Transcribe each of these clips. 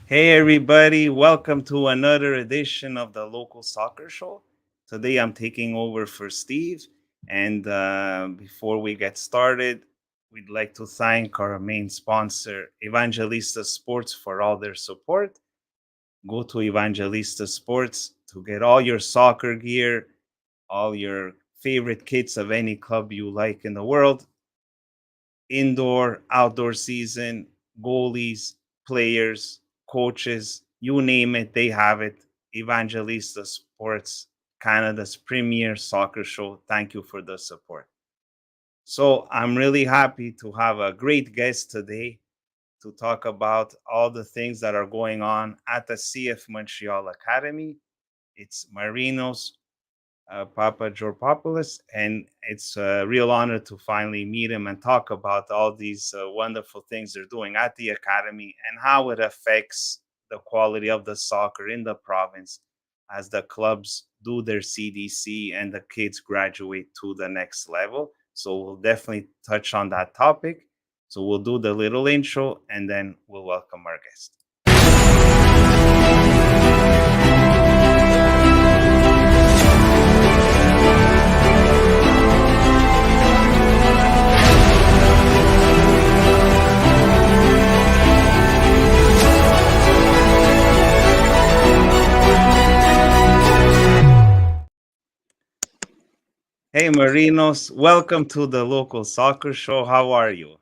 Hey everybody, welcome to another edition of the Local Soccer Show. Today I'm taking over for Steve, and before we get started, we'd like to thank our main sponsor, Evangelista Sports, for all their support. Go to Evangelista Sports to get all your soccer gear, all your favorite kits of any club you like in the world, indoor, outdoor season, goalies, players, coaches, you name it, they have it. Evangelista Sports, Canada's premier soccer show. Thank you for the support. So I'm really happy to have a great guest today to talk about all the things that are going on at the CF Montreal Academy. It's Marinos Papageorgopoulos, and it's a real honor to finally meet him and talk about all these wonderful things they're doing at the academy and how it affects the quality of the soccer in the province as the clubs do their CDC and the kids graduate to the next level. So we'll definitely touch on that topic. So we'll do the little intro and then we'll welcome our guest. Hey, Marinos, welcome to the Local Soccer Show. How are you?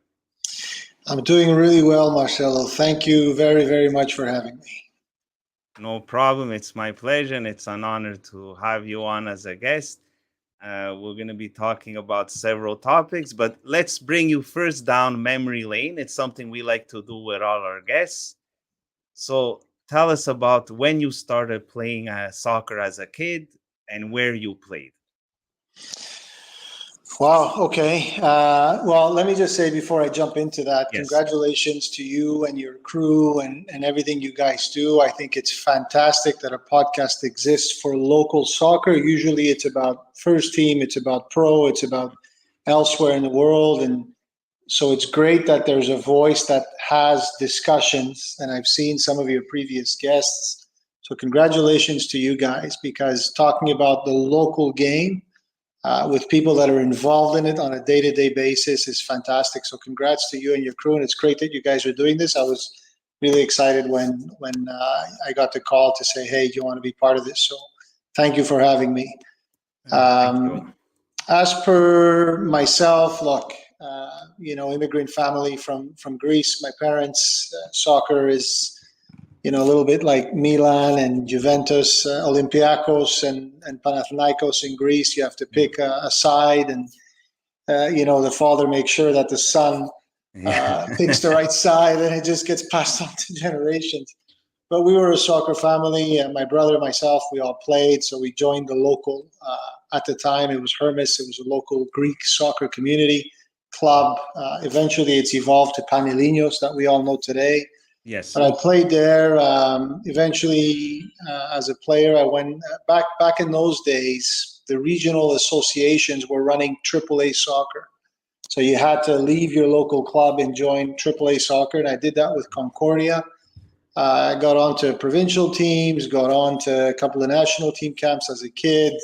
I'm doing really well, Marcelo. Thank you very, very much for having me. No problem. It's my pleasure, and it's an honor to have you on as a guest. We're going to be talking about several topics, but let's bring you first down memory lane. It's something we like to do with all our guests. So tell us about when you started playing soccer as a kid and where you played. Wow. Okay. Well, let me just say before I jump into that, Yes. congratulations to you and your crew and everything you guys do. I think it's fantastic that a podcast exists for local soccer. Usually it's about first team, it's about pro, it's about elsewhere in the world. And so it's great that there's a voice that has discussions. And I've seen some of your previous guests. So congratulations to you guys because talking about the local game with people that are involved in it on a day-to-day basis is fantastic. So congrats to you and your crew, and it's great that you guys are doing this. I was really excited when I got the call to say, "Hey, do you want to be part of this?" So thank you for having me. Thank you. As per myself, look, immigrant family from Greece. My parents, soccer is a little bit like Milan and Juventus, Olympiacos and Panathinaikos in Greece. You have to pick a side, and the father makes sure that the son picks the right side, and it just gets passed on to generations. But we were a soccer family, and my brother and myself, we all played. So we joined the local. At the time, it was Hermes. It was a local Greek soccer community club. Eventually, it's evolved to Panelinos that we all know today. Yes. But I played there. Eventually, as a player, I went back in those days. The regional associations were running AAA soccer, so you had to leave your local club and join AAA soccer. And I did that with Concordia. I got on to provincial teams, got on to a couple of national team camps as a kid.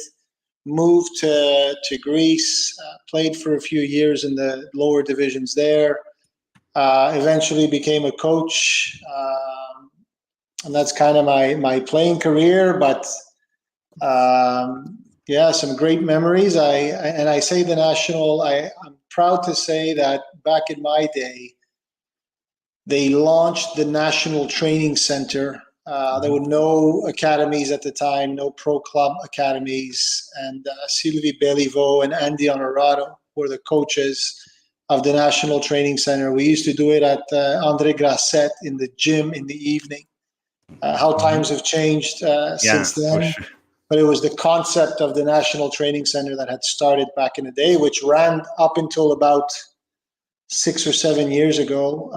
Moved to Greece, played for a few years in the lower divisions there. Eventually became a coach, and that's kind of my playing career. But yeah, some great memories. I say the national. I'm proud to say that back in my day, they launched the National Training Center. There were no academies at the time, no pro club academies, and Sylvie Belliveau and Andy Honorado were the coaches of the National Training Center. We used to do it at Andre Grasset in the gym in the evening. How times have changed Yeah, since for then. sure. But it was the concept of the National Training Center that had started back in the day, which ran up until about 6 or 7 years ago,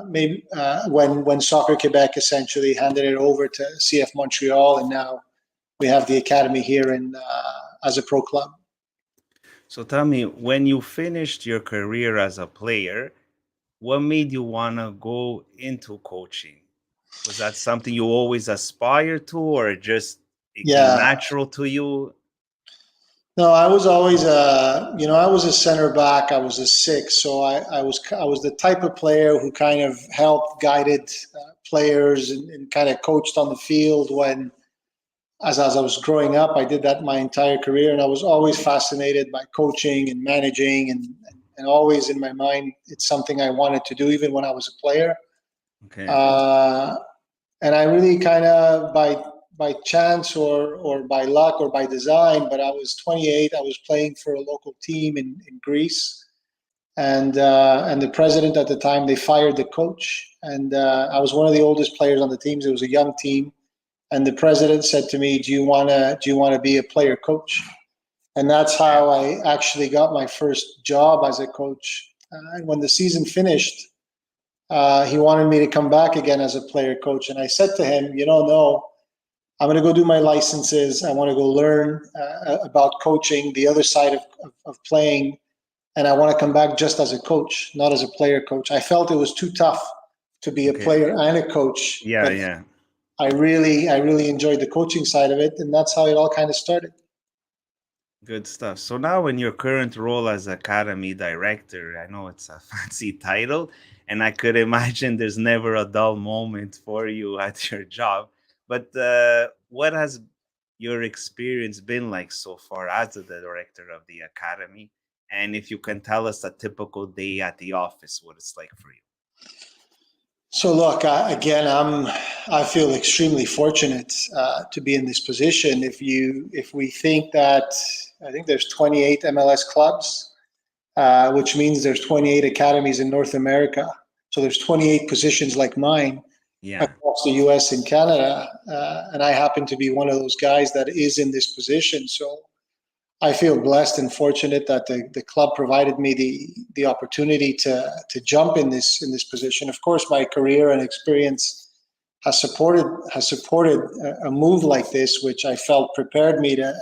maybe when Soccer Quebec essentially handed it over to CF Montreal, and now we have the academy here in as a pro club. So tell me, when you finished your career as a player, what made you want to go into coaching? Was that something you always aspire to, or just it came Yeah. natural to you? No, I was always I was a center back. I was a six, so I was the type of player who kind of helped, guided players, and kind of coached on the field when, as I was growing up. I did that my entire career, and I was always fascinated by coaching and managing, and always in my mind, it's something I wanted to do, even when I was a player. Okay. Uh, and I really kind of by chance or by luck or by design, but I was 28. I was playing for a local team in Greece, and the president at the time, they fired the coach, and I was one of the oldest players on the teams. It was a young team, and the president said to me, "Do you want to be a player coach?" And that's how I actually got my first job as a coach. And when the season finished, he wanted me to come back again as a player coach. And I said to him, no, I'm going to go do my licenses. I want to go learn about coaching, the other side of playing. And I want to come back just as a coach, not as a player coach. I felt it was too tough to be a player and a coach. Yeah, but yeah. I really enjoyed the coaching side of it. And that's how it all kind of started. Good stuff. So now in your current role as Academy Director, I know it's a fancy title, and I could imagine there's never a dull moment for you at your job. But what has your experience been like so far as the director of the Academy? And if you can tell us a typical day at the office, what it's like for you. So look, I feel extremely fortunate to be in this position. If we think that, I think there's 28 MLS clubs, which means there's 28 academies in North America. So there's 28 positions like mine Yeah. across the US and Canada, and I happen to be one of those guys that is in this position. So I feel blessed and fortunate that the club provided me the opportunity to jump in this position. Of course, my career and experience has supported a move like this, which I felt prepared me to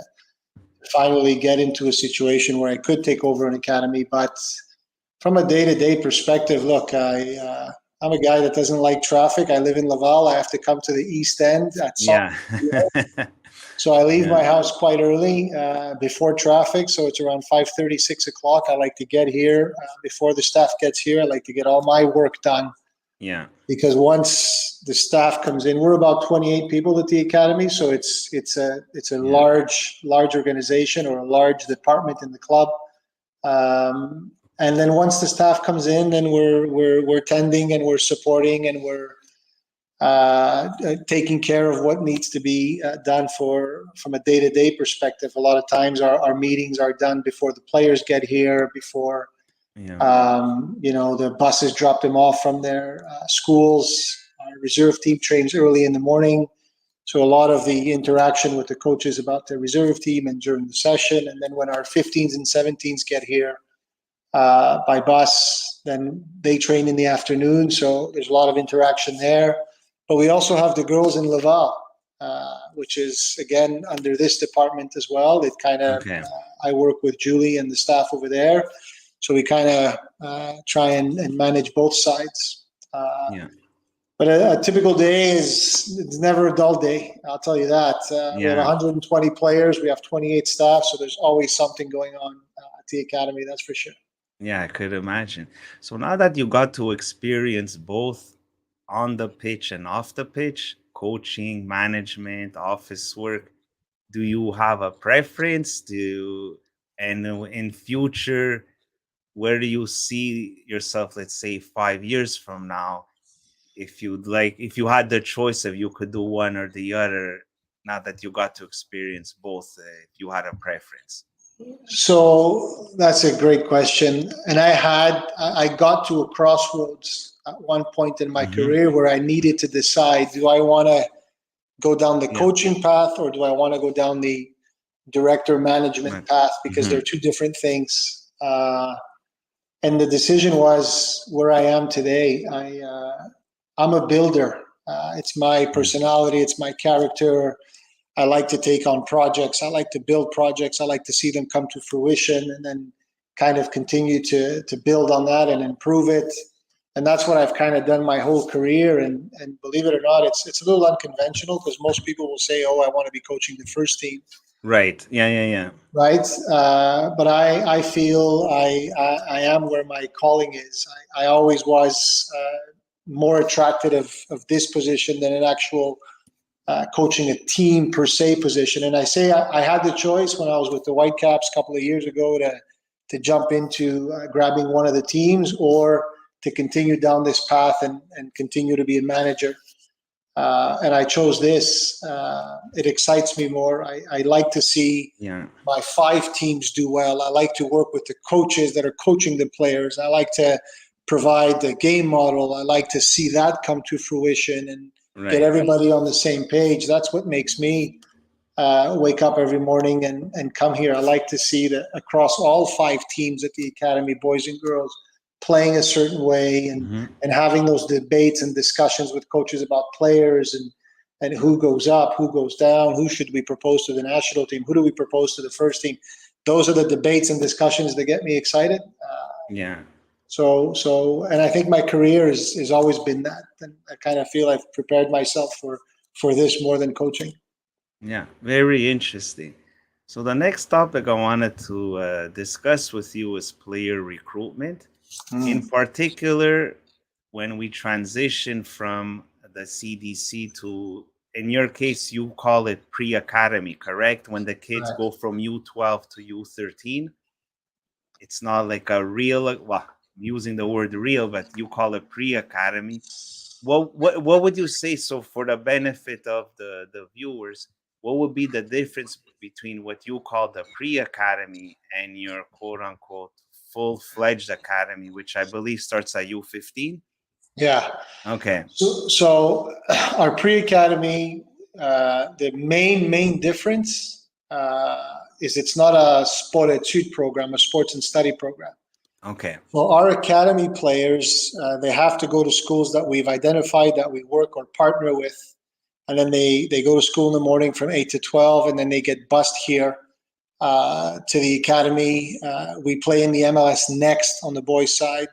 finally get into a situation where I could take over an academy. But from a day-to-day perspective, look, I'm a guy that doesn't like traffic. I live in Laval. I have to come to the East End at Yeah. so I leave Yeah. my house quite early before traffic. So it's around 5:30, 6 o'clock. I like to get here before the staff gets here. I like to get all my work done. Yeah. Because once the staff comes in, we're about 28 people at the academy. So it's a large organization or a large department in the club. And then once the staff comes in, then we're tending and we're supporting and we're taking care of what needs to be done from a day-to-day perspective. A lot of times our meetings are done before the players get here, before the buses drop them off from their schools. Our reserve team trains early in the morning. So a lot of the interaction with the coaches about the reserve team and during the session. And then when our 15s and 17s get here by bus, then they train in the afternoon. So there's a lot of interaction there. But we also have the girls in Laval, which is, again, under this department as well. It kind of, I work with Julie and the staff over there. So we kind of try and manage both sides. But a typical day it's never a dull day. I'll tell you that. We have 120 players. We have 28 staff. So there's always something going on at the academy. That's for sure. Yeah, I could imagine. So now that you got to experience both on the pitch and off the pitch, coaching, management, office work, do you have a preference? And in future, where do you see yourself, let's say 5 years from now? If you had the choice, if you could do one or the other, now that you got to experience both, if you had a preference. So that's a great question. And I got to a crossroads at one point in my career where I needed to decide, do I want to go down the coaching path or do I want to go down the director management path? Because they're two different things. And the decision was where I am today. I'm a builder. It's my personality. It's my character. I like to take on projects. I like to build projects. I like to see them come to fruition and then kind of continue to build on that and improve it. And that's what I've kind of done my whole career. And believe it or not, it's a little unconventional because most people will say, "Oh, I want to be coaching the first team." Right. Yeah. Right. But I feel I am where my calling is. I always was more attracted of this position than an actual coaching a team per se position. And I say I had the choice when I was with the Whitecaps a couple of years ago to jump into grabbing one of the teams or to continue down this path and continue to be a manager. And I chose this. It excites me more. I like to see my 5 teams do well. I like to work with the coaches that are coaching the players. I like to provide the game model. I like to see that come to fruition and get everybody on the same page. That's what makes me wake up every morning and come here. I like to see that across all 5 teams at the academy, boys and girls, playing a certain way and having those debates and discussions with coaches about players and who goes up, who goes down, who should we propose to the national team, who do we propose to the first team. Those are the debates and discussions that get me excited. So, and I think my career has always been that. And I kind of feel I've prepared myself for this more than coaching. Yeah, very interesting. So the next topic I wanted to discuss with you is player recruitment. In particular, when we transition from the CDC to, in your case, you call it pre-academy, correct? When the kids go from U12 to U13, it's not like a real, well, I'm using the word real, but you call it pre-academy. What would you say, so for the benefit of the viewers, what would be the difference between what you call the pre-academy and your quote-unquote full-fledged academy, which I believe starts at U15? Yeah. Okay. So our pre-academy, the main difference is it's not a sport études program, a sports and study program. Okay. Well, our academy players, they have to go to schools that we've identified that we work or partner with. And then they go to school in the morning from 8 to 12, and then they get bused here to the academy. We play in the MLS Next on the boys' side.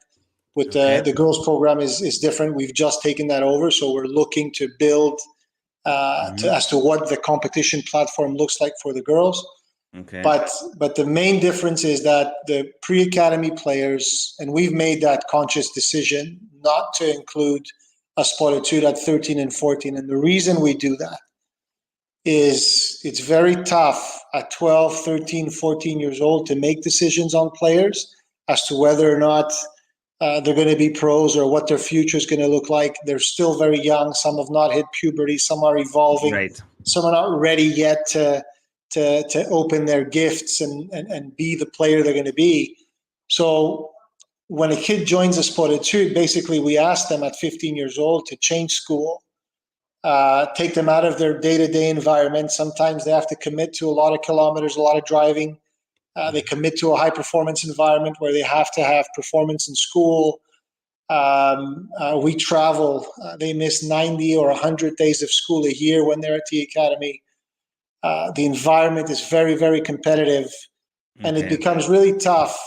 With the girls' program is different. We've just taken that over, so we're looking to build as to what the competition platform looks like for the girls. Okay. But the main difference is that the pre-academy players, and we've made that conscious decision not to include a sport études at 13 and 14. And the reason we do that is it's very tough at 12, 13, 14 years old to make decisions on players as to whether or not they're going to be pros or what their future is going to look like. They're still very young. Some have not hit puberty. Some are evolving. Right. Some are not ready yet to open their gifts and be the player they're going to be. So when a kid joins a sport études, basically we ask them at 15 years old to change school, take them out of their day-to-day environment. Sometimes they have to commit to a lot of kilometers, a lot of driving. They commit to a high-performance environment where they have to have performance in school. We travel. They miss 90 or 100 days of school a year when they're at the academy. The environment is very, very competitive, and it becomes really tough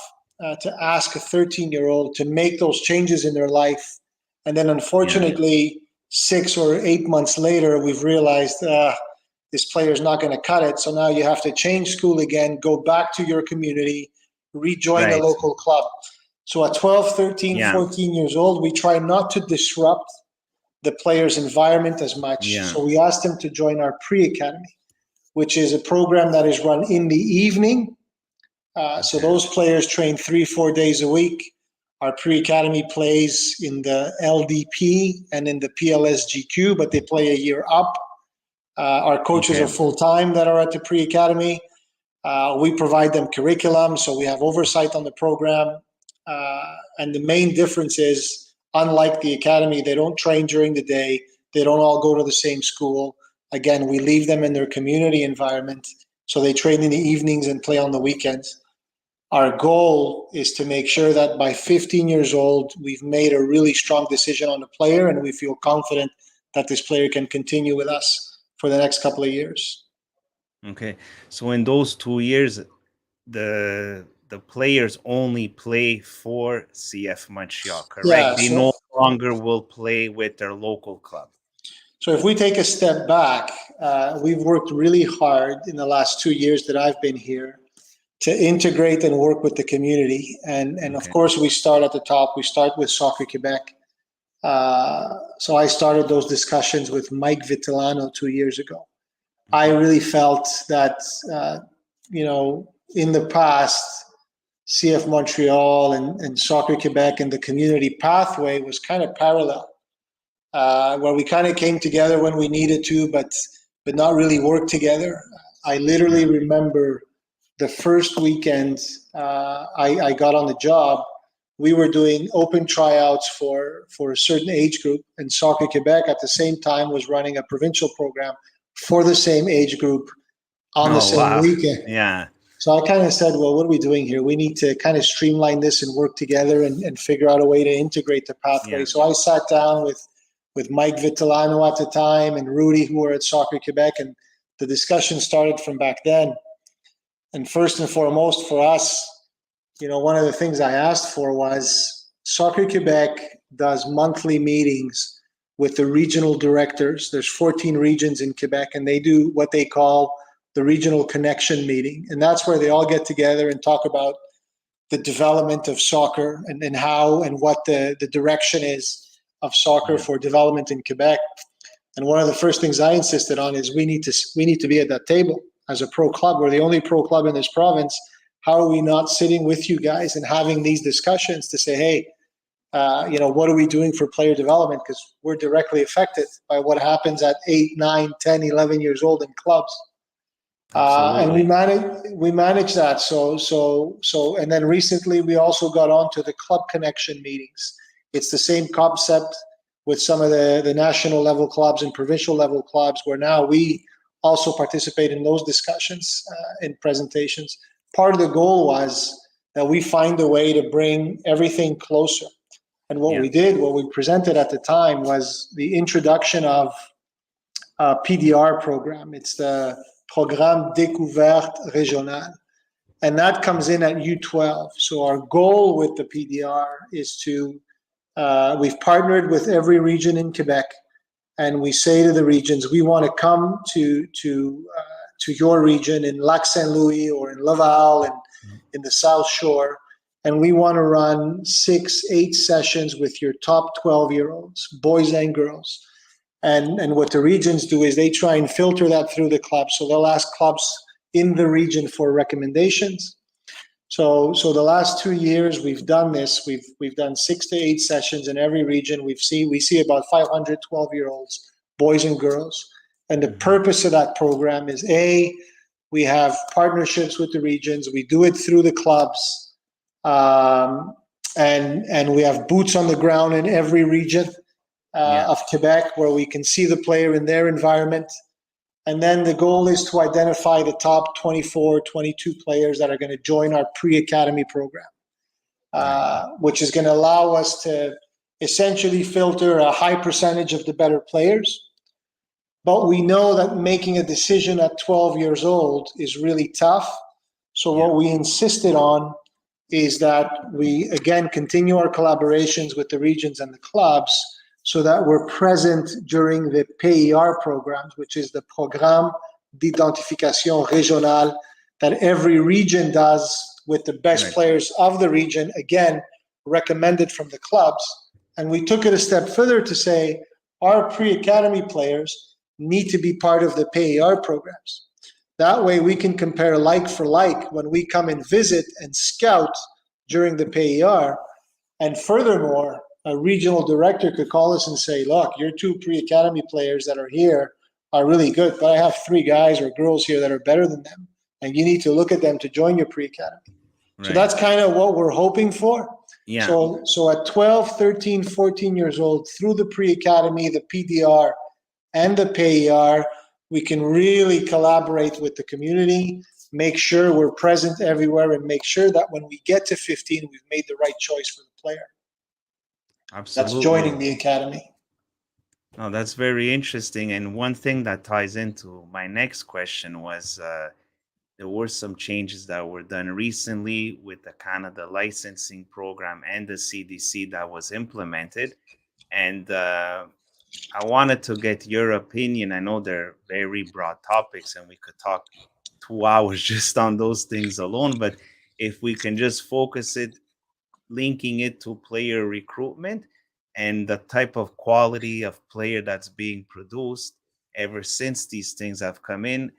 to ask a 13-year-old to make those changes in their life. And then unfortunately, 6 or 8 months later, we've realized this player is not going to cut it. So now you have to change school again, go back to your community, rejoin a local club. So at 12, 13, 14 years old, we try not to disrupt the player's environment as much. So we asked them to join our pre-academy, which is a program that is run in the evening. So those players train 3-4 days a week. Our pre-academy plays in the LDP and in the PLSGQ, but they play a year up. Our coaches are full-time that are at the pre-academy. We provide them curriculum, so we have oversight on the program. And the main difference is, unlike the academy, they don't train during the day. They don't all go to the same school. Again, we leave them in their community environment, so they train in the evenings and play on the weekends. Our goal is to make sure that by 15 years old, we've made a really strong decision on the player, and we feel confident that this player can continue with us for the next couple of years. Okay. So in those 2 years, the players only play for CF Montreal, correct? Yeah, They no longer will play with their local club. So if we take a step back, we've worked really hard in the last 2 years that I've been here to integrate and work with the community. And of course, we start at the top. We start with Soccer Quebec. So I started those discussions with Mike Vitellano 2 years ago. I really felt that, in the past, CF Montreal and Soccer Quebec and the community pathway was kind of parallel, where we kind of came together when we needed to, but not really work together. I literally remember the first weekend I got on the job, we were doing open tryouts for a certain age group, and Soccer Quebec at the same time was running a provincial program for the same age group on the same weekend. Yeah. So I kind of said, well, what are we doing here? We need to kind of streamline this and work together and figure out a way to integrate the pathway. Yeah. So I sat down with Mike Vitellano at the time and Rudy, who were at Soccer Quebec, and the discussion started from back then. And first and foremost for us, one of the things I asked for was Soccer Quebec does monthly meetings with the regional directors. There's 14 regions in Quebec, and they do what they call the regional connection meeting. And that's where they all get together and talk about the development of soccer and how and what the direction is of soccer for development in Quebec. And one of the first things I insisted on is we need to be at that table as a pro club. We're the only pro club in this province. How are we not sitting with you guys and having these discussions to say, hey, what are we doing for player development? Because we're directly affected by what happens at 8, 9, 10, 11 years old in clubs. And we manage that. So, and then recently we also got onto the club connection meetings. It's the same concept with some of the national level clubs and provincial level clubs, where now we also participate in those discussions in presentations. Part of the goal was that we find a way to bring everything closer. And what we presented at the time was the introduction of a PDR program. It's the Programme Découverte Régionale. And that comes in at U12. So our goal with the PDR is to, we've partnered with every region in Quebec, and we say to the regions, we want to come to your region in Lac Saint Louis or in Laval and in the South Shore, and we want to run 6-8 sessions with your top 12-year-olds, boys and girls. And what the regions do is they try and filter that through the clubs. So they'll ask clubs in the region for recommendations. So the last 2 years we've done this. We've done 6 to 8 sessions in every region. We see about 500 12-year-olds, boys and girls. And the purpose of that program is we have partnerships with the regions. We do it through the clubs, and we have boots on the ground in every region of Quebec, where we can see the player in their environment. And then the goal is to identify the top 24, 22 players that are going to join our pre-academy program, which is going to allow us to essentially filter a high percentage of the better players. But we know that making a decision at 12 years old is really tough. So what we insisted on is that we, again, continue our collaborations with the regions and the clubs so that we're present during the PIR programs, which is the Programme d'Identification Régionale that every region does with the best players of the region, again, recommended from the clubs. And we took it a step further to say our pre-academy players need to be part of the PIR programs. That way we can compare like for like when we come and visit and scout during the PIR. And furthermore, a regional director could call us and say, look, your 2 pre-academy players that are here are really good, but I have 3 guys or girls here that are better than them, and you need to look at them to join your pre-academy. So that's kind of what we're hoping for. Yeah. So at 12, 13, 14 years old, through the pre-academy, the PDR, and the PIR, we can really collaborate with the community, make sure we're present everywhere, and make sure that when we get to 15, we've made the right choice for the player. Absolutely. That's joining the academy. Oh, that's very interesting. And one thing that ties into my next question was there were some changes that were done recently with the Canada licensing program and the CDC that was implemented. And I wanted to get your opinion. I know they're very broad topics, and we could talk 2 hours just on those things alone. But if we can just focus it, linking it to player recruitment and the type of quality of player that's being produced ever since these things have come in,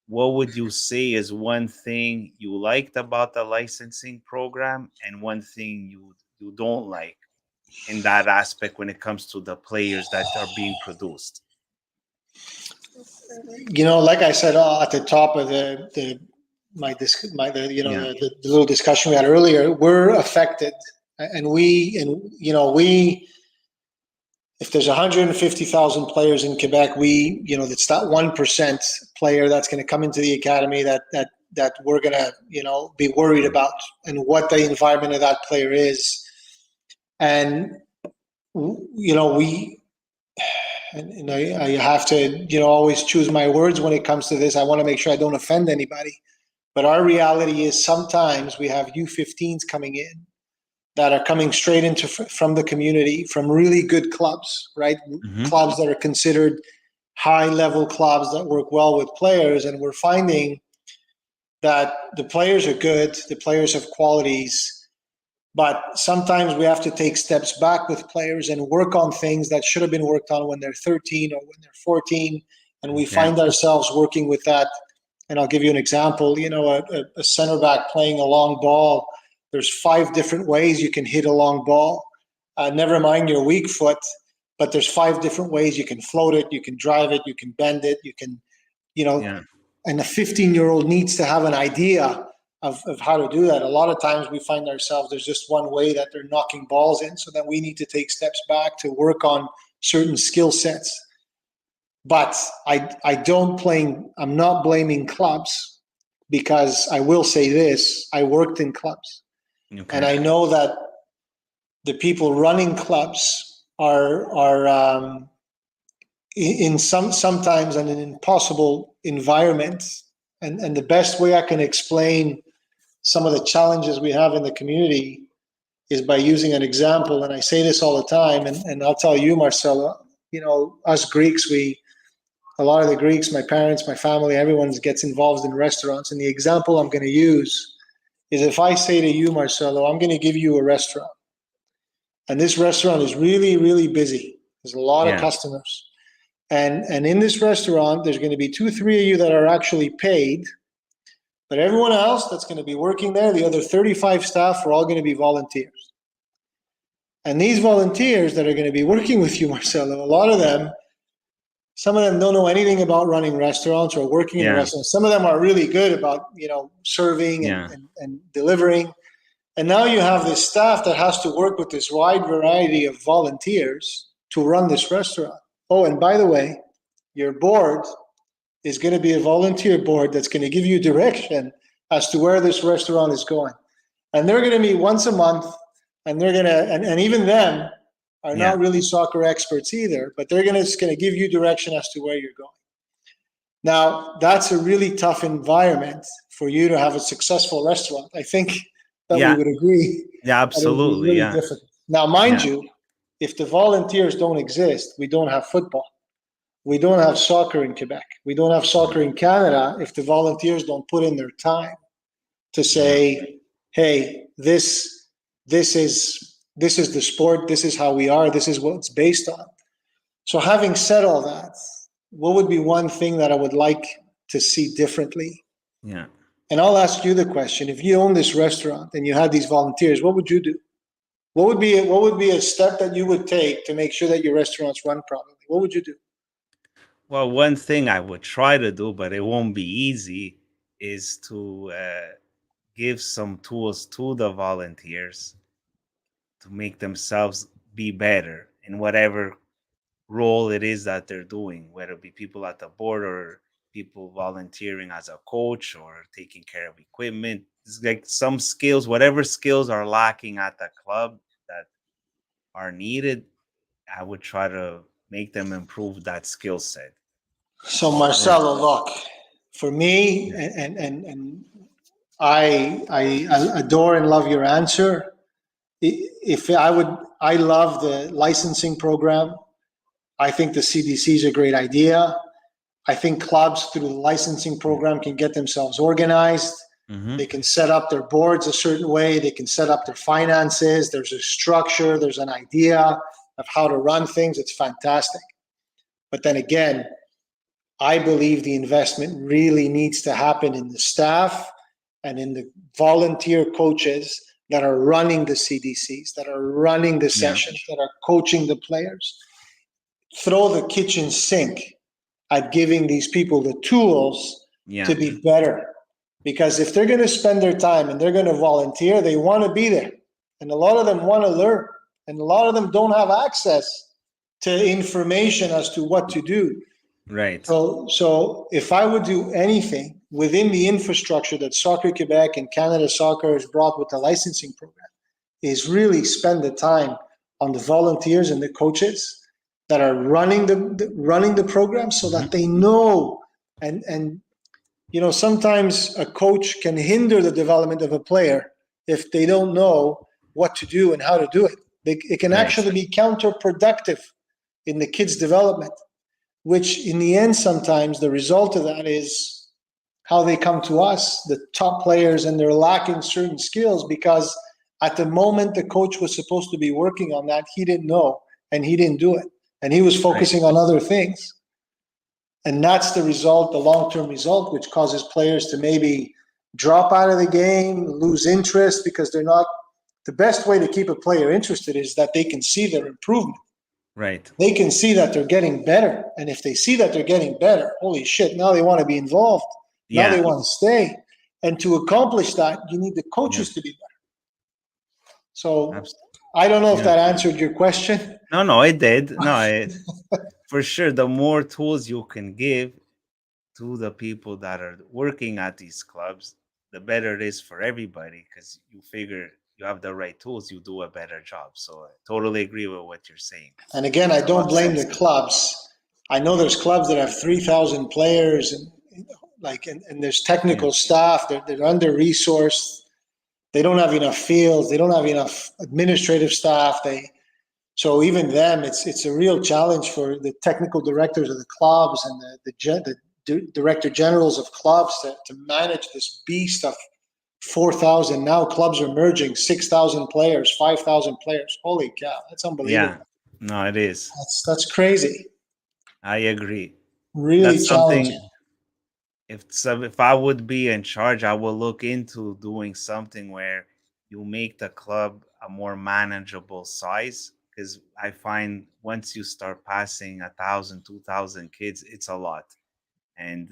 what would you say is one thing you liked about the licensing program and one thing you don't like in that aspect when it comes to the players that are being produced? Like I said at the top of the Yeah. little discussion we had earlier, we're affected, and if there's 150,000 players in Quebec, it's that 1% player that's going to come into the academy that we're going to be worried about, and what the environment of that player is. And I have to always choose my words when it comes to this. I want to make sure I don't offend anybody, but our reality is sometimes we have U15s coming in that are coming straight from the community, from really good clubs, right? Mm-hmm. Clubs that are considered high-level clubs that work well with players, and we're finding that the players are good, the players have qualities, but sometimes we have to take steps back with players and work on things that should have been worked on when they're 13 or when they're 14, and we find ourselves working with that. And I'll give you an example. A center back playing a long ball, there's 5 different ways you can hit a long ball. Never mind your weak foot, but there's 5 different ways you can float it, you can drive it, you can bend it, you can, and a 15-year-old needs to have an idea of how to do that. A lot of times we find ourselves, there's just one way that they're knocking balls in, so then we need to take steps back to work on certain skill sets. But I'm not blaming clubs, because I will say this: I worked in clubs, and I know that the people running clubs are in sometimes in an impossible environment. And the best way I can explain some of the challenges we have in the community is by using an example. And I say this all the time, and I'll tell you, Marcelo, us Greeks, a lot of the Greeks, my parents, my family, everyone gets involved in restaurants. And the example I'm going to use is, if I say to you, Marcelo, I'm going to give you a restaurant, and this restaurant is really, really busy. There's a lot of customers. And in this restaurant, there's going to be 2, 3 of you that are actually paid, but everyone else that's going to be working there, the other 35 staff, are all going to be volunteers. And these volunteers that are going to be working with you, Marcelo, a lot of them, some of them don't know anything about running restaurants or working in restaurants. Some of them are really good about, serving and delivering. And now you have this staff that has to work with this wide variety of volunteers to run this restaurant. Oh, and by the way, your board is going to be a volunteer board that's going to give you direction as to where this restaurant is going. And they're going to meet once a month, and they're going to, and even them are not really soccer experts either, but they're just going to give you direction as to where you're going. Now, that's a really tough environment for you to have a successful restaurant. I think that we would agree. Yeah, absolutely. Really difficult. Now, mind you, if the volunteers don't exist, we don't have football. We don't have soccer in Quebec. We don't have soccer in Canada if the volunteers don't put in their time to say, hey, this is the sport, this is how we are, this is what it's based on. So having said all that, what would be one thing that I would like to see differently? Yeah. And I'll ask you the question: if you own this restaurant and you had these volunteers, what would you do? What would be a step that you would take to make sure that your restaurants run properly? What would you do? Well, one thing I would try to do, but it won't be easy, is to give some tools to the volunteers to make themselves be better in whatever role it is that they're doing, whether it be people at the board or people volunteering as a coach or taking care of equipment. It's like some skills, whatever skills are lacking at the club that are needed, I would try to make them improve that skill set. So Marcelo, look, for me, and I adore and love your answer, I love the licensing program. I think the CDC is a great idea. I think clubs through the licensing program can get themselves organized. Mm-hmm. They can set up their boards a certain way. They can set up their finances. There's a structure. There's an idea of how to run things. It's fantastic. But then again, I believe the investment really needs to happen in the staff and in the volunteer coaches that are running the CDCs, that are running the sessions, that are coaching the players. Throw the kitchen sink at giving these people the tools to be better. Because if they're going to spend their time and they're going to volunteer, they want to be there. And a lot of them want to learn. And a lot of them don't have access to information as to what to do. Right. So if I would do anything within the infrastructure that Soccer Quebec and Canada Soccer has brought with the licensing program, is really spend the time on the volunteers and the coaches that are running the program, so that they know. And you know, sometimes a coach can hinder the development of a player if they don't know what to do and how to do it. It can actually be counterproductive in the kids' development, which in the end, sometimes the result of that is how they come to us, the top players, and they're lacking certain skills because at the moment the coach was supposed to be working on that, he didn't know and he didn't do it. And he was focusing on other things. And that's the result, the long-term result, which causes players to maybe drop out of the game, lose interest because they're not. The best way to keep a player interested is that they can see their improvement. Right. They can see that they're getting better. And if they see that they're getting better, holy shit, now they want to be involved. Now they want to stay. And to accomplish that, you need the coaches to be better. So I don't know if that answered your question. No, it did. No, for sure. The more tools you can give to the people that are working at these clubs, the better it is for everybody, because you figure you have the right tools, you do a better job. So I totally agree with what you're saying. And again, I don't blame the clubs. I know there's clubs that have 3,000 players and there's technical staff. They're under-resourced. They don't have enough fields. They don't have enough administrative staff. So even them, it's a real challenge for the technical directors of the clubs and the director generals of clubs to manage this beast of 4,000. Now clubs are merging 6,000 players, 5,000 players. Holy cow, that's unbelievable. Yeah, no, it is. That's crazy. I agree. Really challenging. If I would be in charge, I will look into doing something where you make the club a more manageable size, because I find once you start passing 1,000, 2,000 kids, it's a lot, and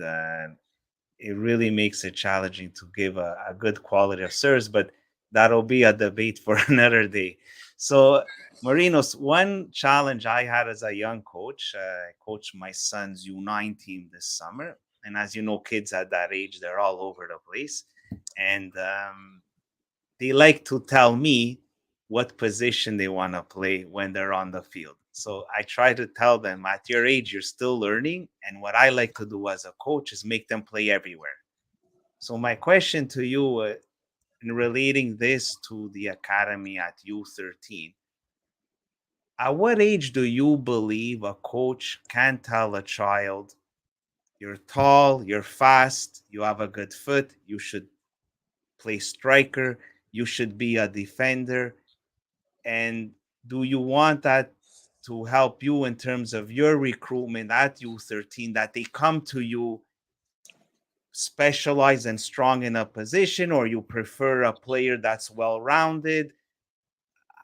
it really makes it challenging to give a good quality of service. But that'll be a debate for another day. So, Marinos, one challenge I had as a young coach, I coached my son's U9 team this summer. And as you know, kids at that age, they're all over the place. And they like to tell me what position they want to play when they're on the field. So I try to tell them, at your age, you're still learning. And what I like to do as a coach is make them play everywhere. So my question to you, in relating this to the academy at U13, at what age do you believe a coach can tell a child, you're tall, you're fast, you have a good foot, you should play striker, you should be a defender? And do you want that to help you in terms of your recruitment at U13, that they come to you specialized and strong in a position, or you prefer a player that's well-rounded?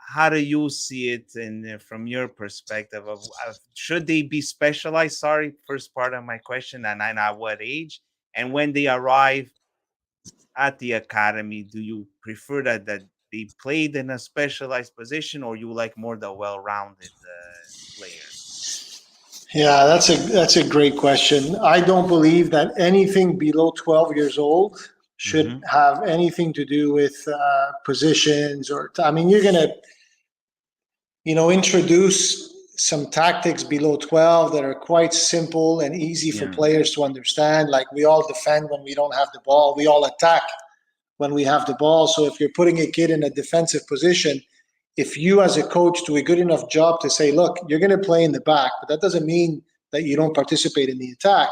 How do you see it from your perspective of should they be specialized? Sorry, first part of my question, and at what age? And when they arrive at the academy, do you prefer that they played in a specialized position, or you like more the well-rounded players? Yeah, that's a great question. I don't believe that anything below 12 years old should have anything to do with positions I mean, you're going to introduce some tactics below 12 that are quite simple and easy for players to understand. Like, we all defend when we don't have the ball. We all attack when we have the ball. So if you're putting a kid in a defensive position, if you as a coach do a good enough job to say, look, you're going to play in the back, but that doesn't mean that you don't participate in the attack.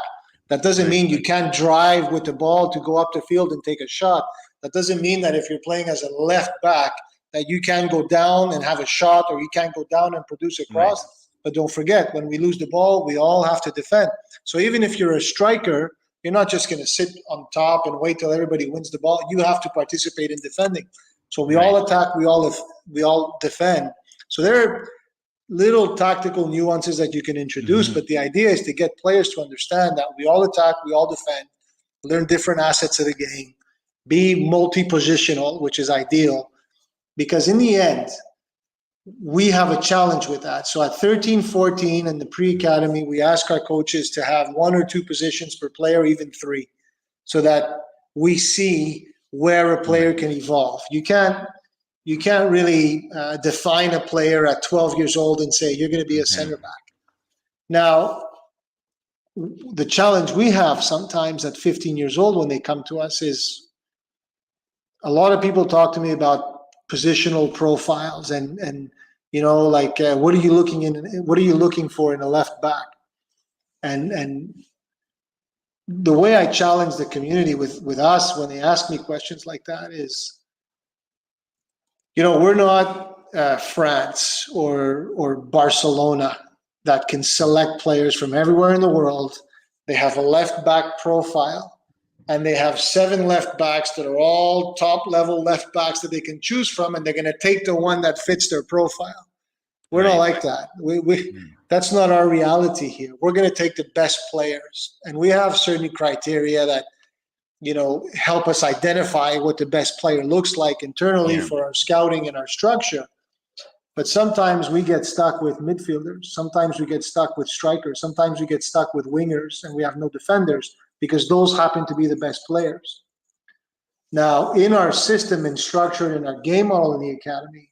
That doesn't mean you can't drive with the ball to go up the field and take a shot. That doesn't mean that if you're playing as a left back that you can go down and have a shot, or you can't go down and produce a cross. Right. But don't forget, when we lose the ball, we all have to defend. So even if you're a striker, you're not just going to sit on top and wait till everybody wins the ball. You have to participate in defending. So we all attack, we all defend. So there are little tactical nuances that you can introduce, but the idea is to get players to understand that we all attack, we all defend, learn different assets of the game, be multi-positional, which is ideal, because in the end, we have a challenge with that. So at 13, 14 in the pre-academy, we ask our coaches to have 1 or 2 positions per player, even 3, so that we see where a player can evolve. You can't really define a player at 12 years old and say, you're going to be a center back. Now, the challenge we have sometimes at 15 years old when they come to us is, a lot of people talk to me about positional profiles and you know, like what are you looking for in a left back? And the way I challenge the community with us when they ask me questions like that is, you know, we're not France or Barcelona that can select players from everywhere in the world. They have a left back profile, and they have 7 left backs that are all top level left backs that they can choose from, and they're going to take the one that fits their profile. We're not like that. That's not our reality here. We're going to take the best players, and we have certain criteria that, you know, help us identify what the best player looks like internally for our scouting and our structure. But sometimes we get stuck with midfielders. Sometimes we get stuck with strikers. Sometimes we get stuck with wingers, and we have no defenders, because those happen to be the best players. Now, in our system and structure, in our game model in the academy,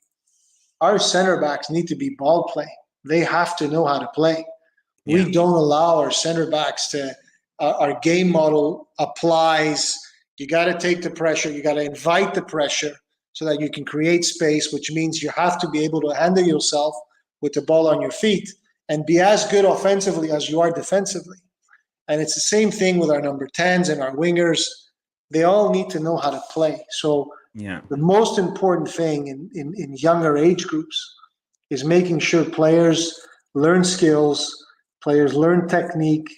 our center backs need to be ball play. They have to know how to play. We don't allow our center backs to, our game model applies, you got to take the pressure, you got to invite the pressure so that you can create space, which means you have to be able to handle yourself with the ball on your feet and be as good offensively as you are defensively. And it's the same thing with our number 10s and our wingers. They all need to know how to play. So the most important thing in younger age groups is making sure players learn skills, players learn technique,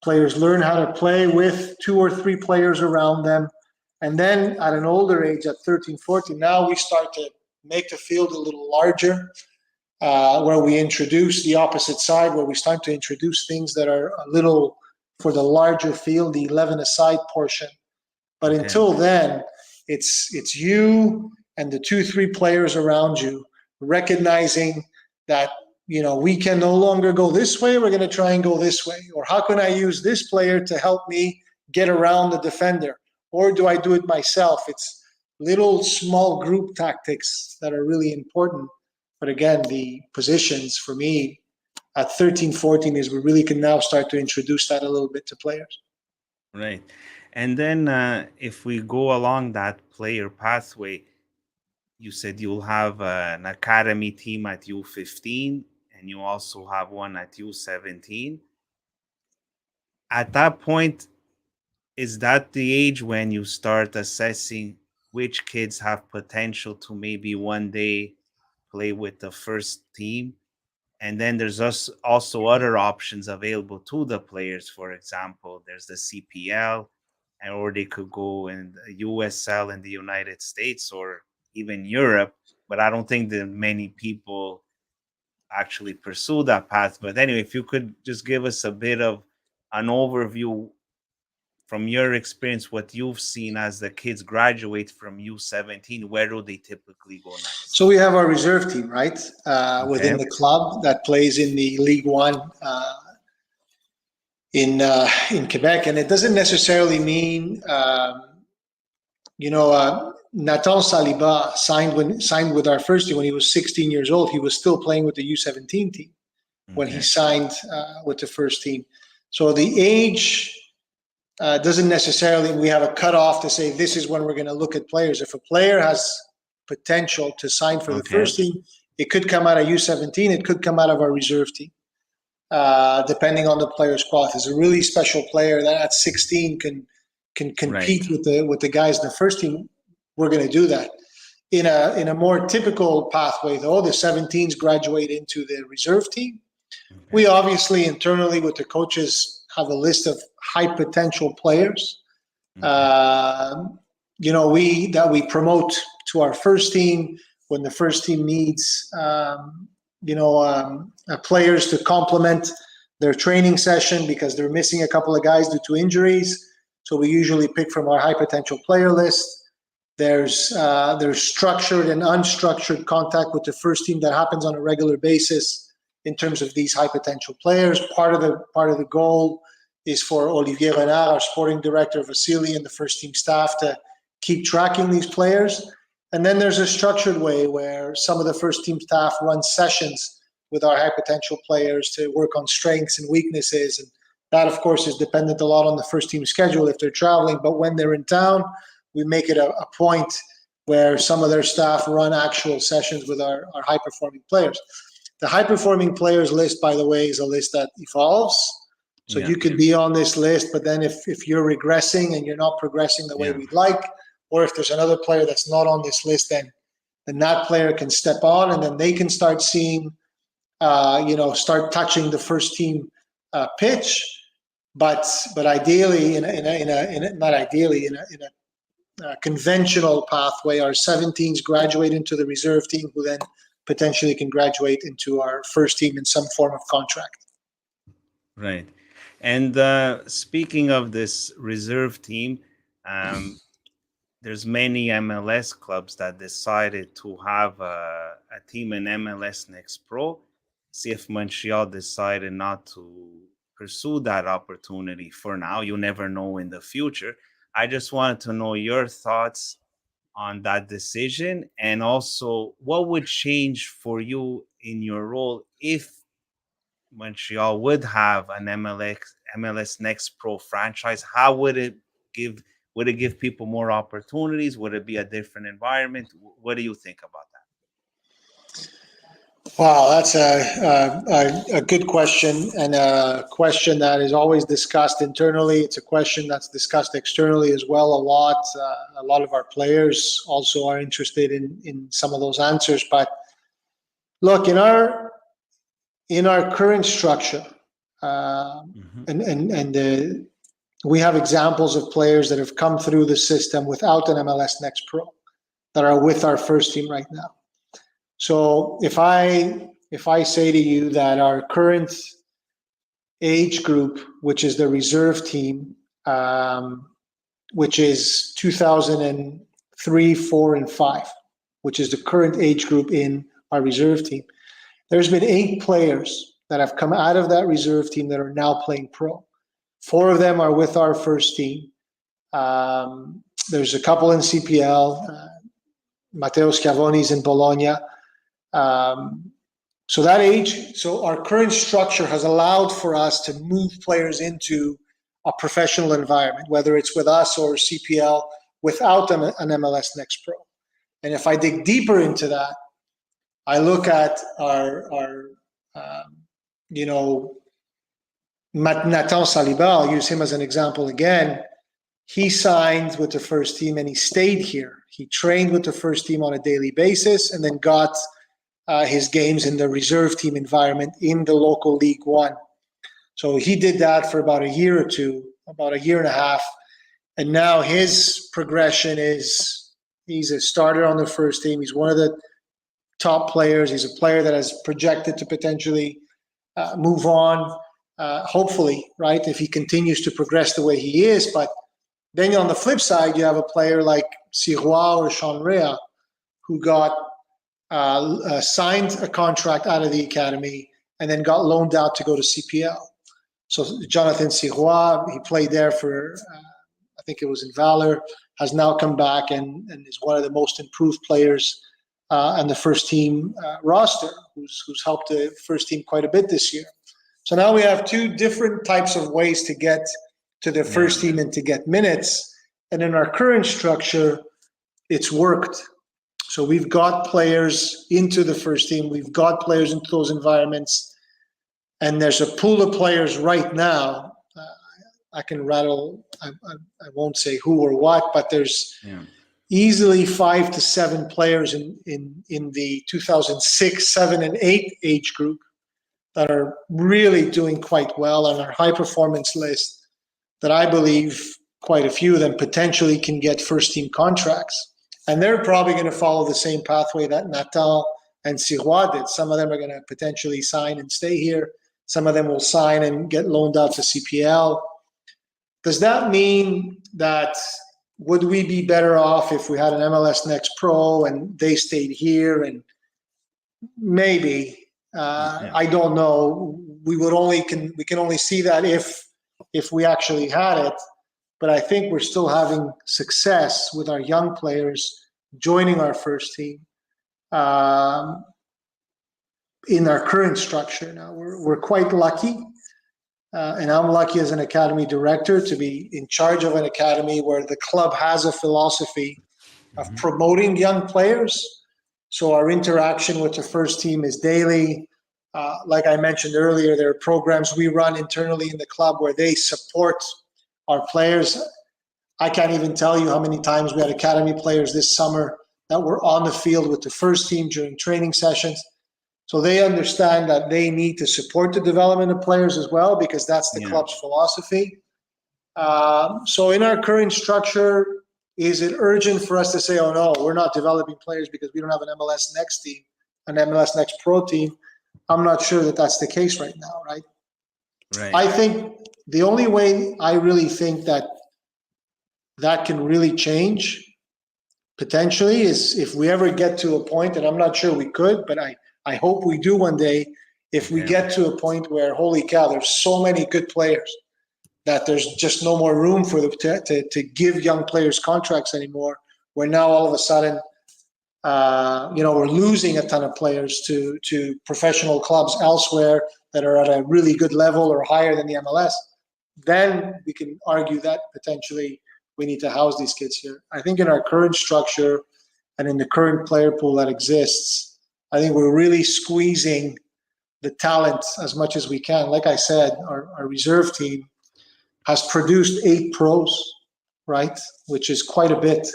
players learn how to play with 2 or 3 players around them. And then at an older age, at 13, 14, now we start to make the field a little larger, where we introduce the opposite side, where we start to introduce things that are a little for the larger field, the 11-a-side portion. But until then, it's you and the 2, 3 players around you recognizing that, you know, we can no longer go this way, we're going to try and go this way. Or how can I use this player to help me get around the defender? Or do I do it myself? It's little small group tactics that are really important. But again, the positions for me at 13, 14 is we really can now start to introduce that a little bit to players. Right. And then if we go along that player pathway, you said you'll have an academy team at U15 and you also have one at U17. At that point, is that the age when you start assessing which kids have potential to maybe one day play with the first team? And then there's also other options available to the players. For example, there's the CPL, or they could go in the USL in the United States or even Europe. But I don't think that many people actually pursue that path. But anyway, if you could just give us a bit of an overview from your experience, what you've seen as the kids graduate from U17, where do they typically go next? So we have our reserve team, right, within the club that plays in the League One in Quebec, and it doesn't necessarily mean, Nathan Saliba signed with our first team when he was 16 years old. He was still playing with the U17 team when he signed with the first team. So the age doesn't necessarily, we have a cutoff to say this is when we're going to look at players. If a player has potential to sign for the first team, It could come out of U17. It could come out of our reserve team, depending on the player's quality. It's a really special player that at 16 can compete with the guys in the first team. We're going to do that. In a more typical pathway, though, the 17s graduate into the reserve team. Okay. We obviously internally with the coaches have a list of high potential players. Okay. We promote to our first team when the first team needs players to complement their training session because they're missing a couple of guys due to injuries. So we usually pick from our high potential player list. There's structured and unstructured contact with the first team that happens on a regular basis in terms of these high potential players. Part of the goal is for Olivier Renard, our sporting director, Vasily, and the first team staff to keep tracking these players. And then there's a structured way where some of the first team staff run sessions with our high potential players to work on strengths and weaknesses. And that, of course, is dependent a lot on the first team schedule if they're traveling. But when they're in town, we make it a point where some of their staff run actual sessions with our high-performing players. The high-performing players list, by the way, is a list that evolves. So you could be on this list, but then if you're regressing and you're not progressing the way we'd like, or if there's another player that's not on this list, then that player can step on and then they can start seeing, start touching the first team pitch. But ideally, in a conventional pathway, our 17s graduate into the reserve team, who then potentially can graduate into our first team in some form of contract. Right. And speaking of this reserve team, there's many MLS clubs that decided to have a team in MLS Next Pro. CF Montreal decided not to pursue that opportunity for now. You never know in the future. I just wanted to know your thoughts on that decision, and also what would change for you in your role if Montreal would have an MLS Next Pro franchise. How would it give people more opportunities? Would it be a different environment? What do you think about that? Wow, that's a good question, and a question that is always discussed internally. It's a question that's discussed externally as well a lot. A lot of our players also are interested in some of those answers. But look, in our current structure, we have examples of players that have come through the system without an MLS Next Pro that are with our first team right now. So if I say to you that our current age group, which is the reserve team, which is 2003, 4, and 5, which is the current age group in our reserve team, there's been 8 players that have come out of that reserve team that are now playing pro. 4 of them are with our first team. There's a couple in CPL. Matteo Schiavoni's in Bologna. So our current structure has allowed for us to move players into a professional environment, whether it's with us or CPL, without an MLS Next Pro. And if I dig deeper into that, I look at our Nathan Saliba, I'll use him as an example again. He signed with the first team and he stayed here. He trained with the first team on a daily basis and then got his games in the reserve team environment in the local League One. So he did that for about a year or two, about a year and a half. And now his progression is he's a starter on the first team. He's one of the top players. He's a player that has projected to potentially move on, hopefully, right, if he continues to progress the way he is. But then on the flip side, you have a player like Sirois or Sean Rea who got signed a contract out of the academy and then got loaned out to go to CPL. So Jonathan Sirois, he played there for, I think it was in Valor, has now come back and is one of the most improved players on the first team roster, who's helped the first team quite a bit this year. So now we have 2 different types of ways to get to the first team and to get minutes. And in our current structure, it's worked. So we've got players into the first team. We've got players into those environments. And there's a pool of players right now. I can rattle, I won't say who or what, but there's easily 5 to 7 players in the 2006, 7, and 8 age group that are really doing quite well on our high performance list, that I believe quite a few of them potentially can get first team contracts. And they're probably going to follow the same pathway that Natal and Sirois did. Some of them are going to potentially sign and stay here. Some of them will sign and get loaned out to CPL. Does that mean that would we be better off if we had an MLS Next Pro and they stayed here? And maybe. I don't know. We can only see that if we actually had it. But I think we're still having success with our young players joining our first team in our current structure. Now we're quite lucky, and I'm lucky as an academy director to be in charge of an academy where the club has a philosophy of promoting young players. So our interaction with the first team is daily. Like I mentioned earlier, there are programs we run internally in the club where they support our players. I can't even tell you how many times we had academy players this summer that were on the field with the first team during training sessions. So they understand that they need to support the development of players as well, because that's the club's philosophy. So in our current structure, is it urgent for us to say, oh no, we're not developing players because we don't have an MLS Next team, an MLS Next Pro team? I'm not sure that that's the case right now, right? I think the only way I really think that can really change potentially is if we ever get to a point, and I'm not sure we could, but I hope we do one day, if we get to a point where, holy cow, there's so many good players that there's just no more room for them to give young players contracts anymore, where now all of a sudden, we're losing a ton of players to professional clubs elsewhere that are at a really good level or higher than the MLS. Then we can argue that potentially we need to house these kids here. I think in our current structure and in the current player pool that exists, I think we're really squeezing the talent as much as we can. Like I said, our reserve team has produced 8 pros, right? Which is quite a bit.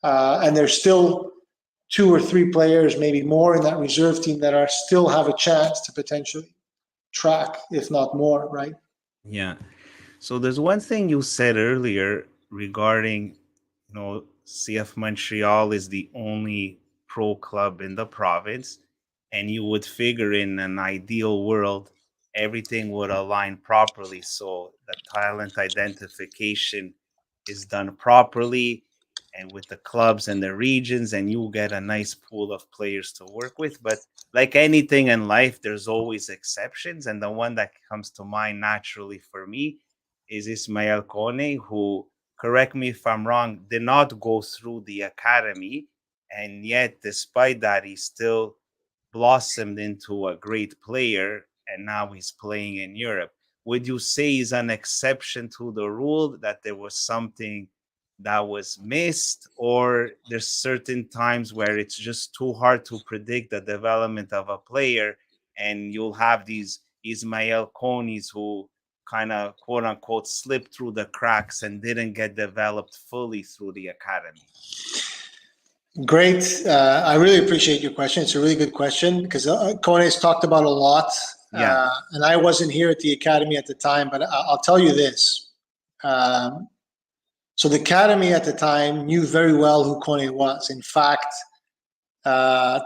And there's still 2 or 3 players, maybe more, in that reserve team that are still have a chance to potentially track, if not more, right? Yeah. So there's one thing you said earlier regarding, CF Montreal is the only pro club in the province, and you would figure in an ideal world, everything would align properly. So the talent identification is done properly and with the clubs and the regions, and you get a nice pool of players to work with. But like anything in life, there's always exceptions. And the one that comes to mind naturally for me is Ismael Kane, who, correct me if I'm wrong, did not go through the academy. And yet, despite that, he still blossomed into a great player. And now he's playing in Europe. Would you say he's an exception to the rule, that there was something that was missed, or there's certain times where it's just too hard to predict the development of a player, and you'll have these Ismael Kones who kind of quote unquote slipped through the cracks and didn't get developed fully through the academy? Great. I really appreciate your question. It's a really good question, because Kone's talked about a lot. And I wasn't here at the academy at the time, but I'll tell you this. So the academy at the time knew very well who Kone was. In fact,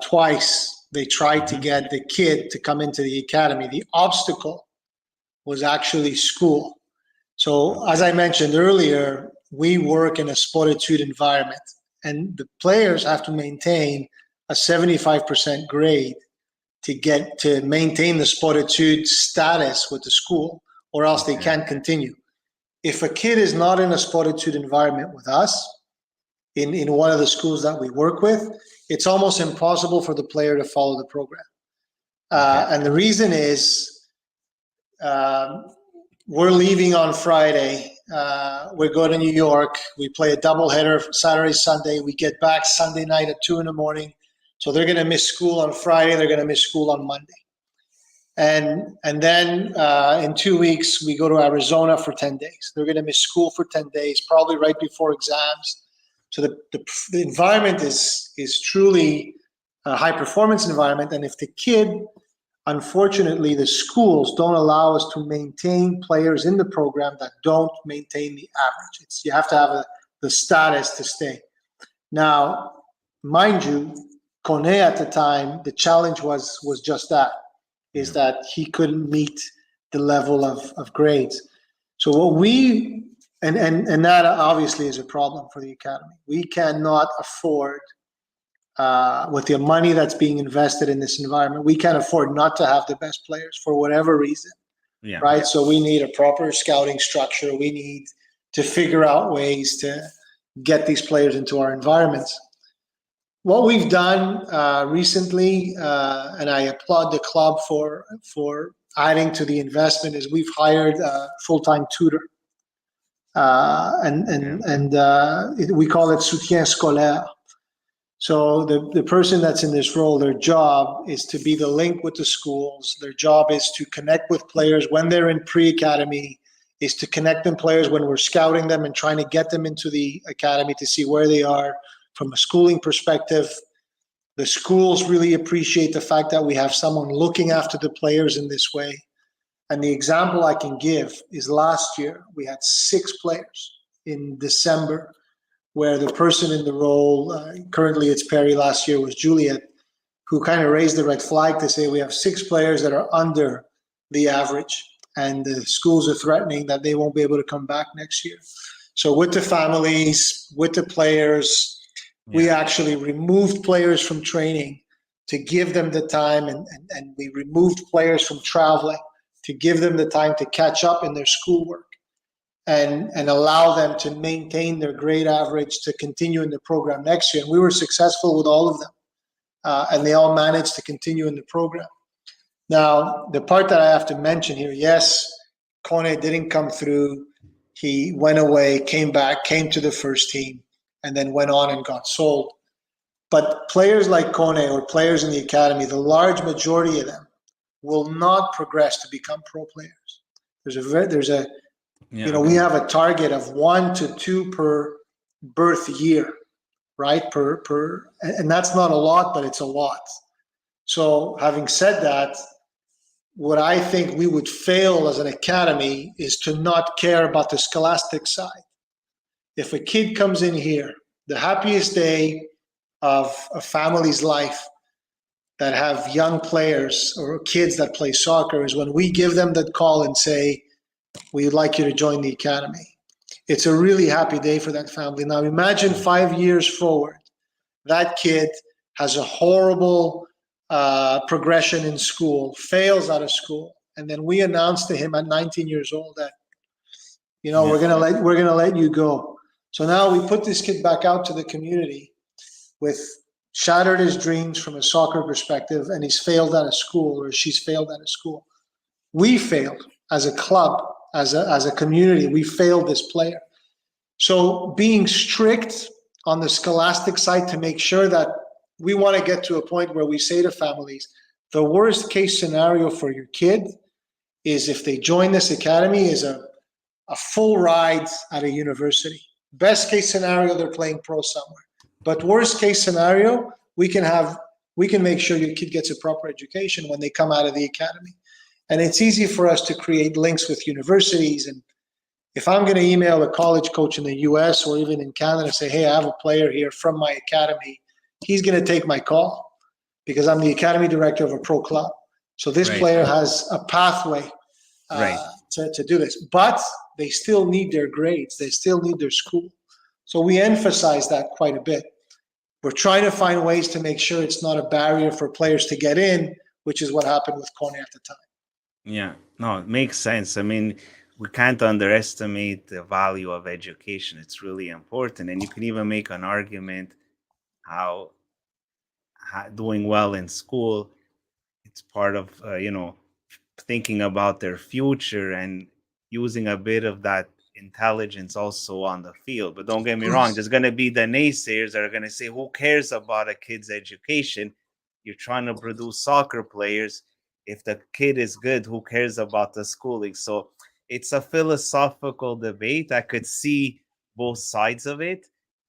twice they tried to get the kid to come into the academy. The obstacle was actually school. So as I mentioned earlier, we work in a sportitude environment, and the players have to maintain a 75% grade to maintain the sportitude status with the school, or else they can't continue. If a kid is not in a sportitude environment with us, in one of the schools that we work with, it's almost impossible for the player to follow the program. And the reason is, we're leaving on Friday. we go to New York. We play a doubleheader Saturday, Sunday. We get back Sunday night at 2 a.m. So they're going to miss school on Friday. They're going to miss school on Monday. And then in 2 weeks, we go to Arizona for 10 days. They're going to miss school for 10 days, probably right before exams. So the environment is truly a high performance environment. And if the kid, unfortunately, the schools don't allow us to maintain players in the program that don't maintain the average. You have to have the status to stay. Now, mind you, Kone at the time, the challenge was just that, is that he couldn't meet the level of grades. So what we, and that obviously is a problem for the academy. We cannot afford, with the money that's being invested in this environment, we can't afford not to have the best players for whatever reason, right? So we need a proper scouting structure. We need to figure out ways to get these players into our environments. What we've done recently, and I applaud the club for adding to the investment, is we've hired a full-time tutor, we call it soutien scolaire. So the person that's in this role, their job is to be the link with the schools. Their job is to connect with players when they're in pre-academy, is to connect them players when we're scouting them and trying to get them into the academy to see where they are from a schooling perspective. The schools really appreciate the fact that we have someone looking after the players in this way. And the example I can give is last year, we had 6 players in December where the person in the role, currently it's Perry, last year was Juliet, who kind of raised the red flag to say we have 6 players that are under the average, and the schools are threatening that they won't be able to come back next year. So with the families, with the players, we actually removed players from training to give them the time, and we removed players from traveling to give them the time to catch up in their schoolwork and allow them to maintain their grade average to continue in the program next year. And we were successful with all of them, and they all managed to continue in the program. Now, the part that I have to mention here, yes, Kone didn't come through. He went away, came back, came to the first team, and then went on and got sold. But players like Kone or players in the academy, the large majority of them will not progress to become pro players. We have a target of 1 to 2 per birth year, right? And that's not a lot, but it's a lot. So having said that, what I think we would fail as an academy is to not care about the scholastic side. If a kid comes in here, the happiest day of a family's life that have young players or kids that play soccer is when we give them that call and say, we'd like you to join the academy. It's a really happy day for that family. Now imagine 5 years forward, that kid has a horrible progression in school, fails out of school, and then we announce to him at 19 years old that, we're gonna let you go. So now we put this kid back out to the community with shattered his dreams from a soccer perspective, and he's failed out of school, or she's failed out of school. We failed as a club, as a community. We failed this player. So being strict on the scholastic side to make sure that we want to get to a point where we say to families, the worst case scenario for your kid is if they join this academy is a full ride at a university. Best case scenario, they're playing pro somewhere. But worst case scenario, we can make sure your kid gets a proper education when they come out of the academy. And it's easy for us to create links with universities. And if I'm going to email a college coach in the US or even in Canada, say, hey, I have a player here from my academy, he's going to take my call because I'm the academy director of a pro club. So this player has a pathway to do this. But they still need their grades. They still need their school. So we emphasize that quite a bit. We're trying to find ways to make sure it's not a barrier for players to get in, which is what happened with Kone at the time. Yeah, no, it makes sense. I mean, we can't underestimate the value of education. It's really important. And you can even make an argument how doing well in school, it's part of, thinking about their future and using a bit of that intelligence also on the field. But don't get me wrong, there's going to be the naysayers that are going to say, who cares about a kid's education? You're trying to produce soccer players. If the kid is good, who cares about the schooling? So it's a philosophical debate. I could see both sides of it.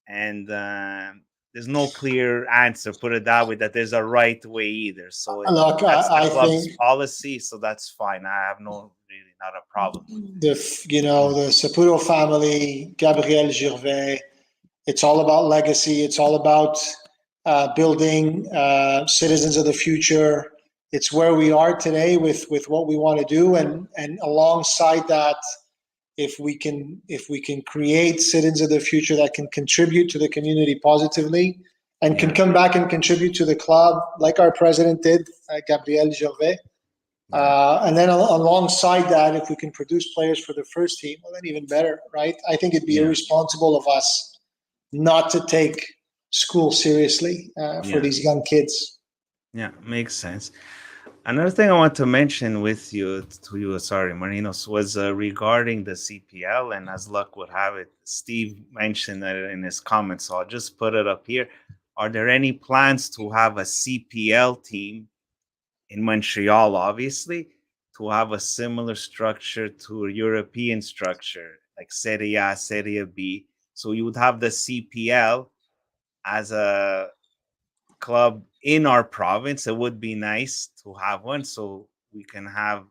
And there's no clear answer, put it that way, that there's a right way either. So Look, that's the I club's think policy. So that's fine. I have not a problem with it. the Saputo family, Gabriel Gervais, it's all about legacy. It's all about building citizens of the future. It's where we are today with what we want to do, and alongside that, if we can create citizens of the future that can contribute to the community positively and can come back and contribute to the club, like our president did, Gabriel Gervais. And then alongside that, if we can produce players for the first team, well, then even better, right? I think it'd be irresponsible of us not to take school seriously for these young kids. Yeah, makes sense. Another thing I want to mention with you, Marinos, was regarding the CPL. And as luck would have it, Steve mentioned that in his comments, so I'll just put it up here. Are there any plans to have a CPL team in Montreal, obviously, to have a similar structure to a European structure, like Serie A, Serie B? So you would have the CPL as a club in our province. It would be nice to have one, so we can have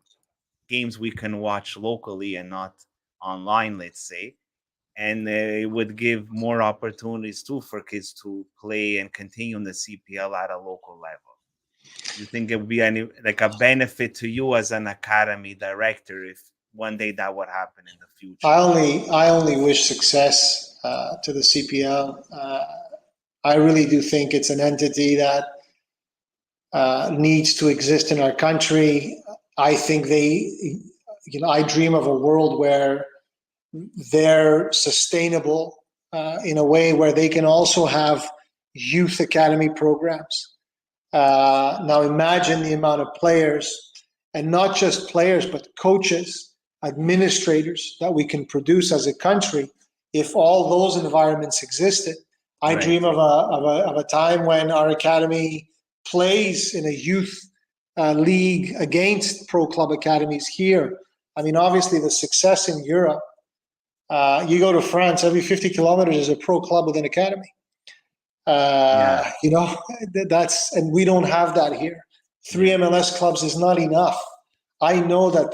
games we can watch locally and not online, let's say. And it would give more opportunities too for kids to play and continue in the CPL at a local level. You think it would be any like a benefit to you as an academy director if one day that would happen in the future? I only wish success to the CPL. I really do think it's an entity that needs to exist in our country. I think I dream of a world where they're sustainable in a way where they can also have youth academy programs. Now imagine the amount of players, and not just players, but coaches, administrators that we can produce as a country if all those environments existed. I dream of a time when our academy plays in a youth league against pro club academies here. I mean, obviously the success in Europe, you go to France, every 50 kilometers is a pro club with an academy. You know, and we don't have that here. 3 MLS clubs is not enough. I know that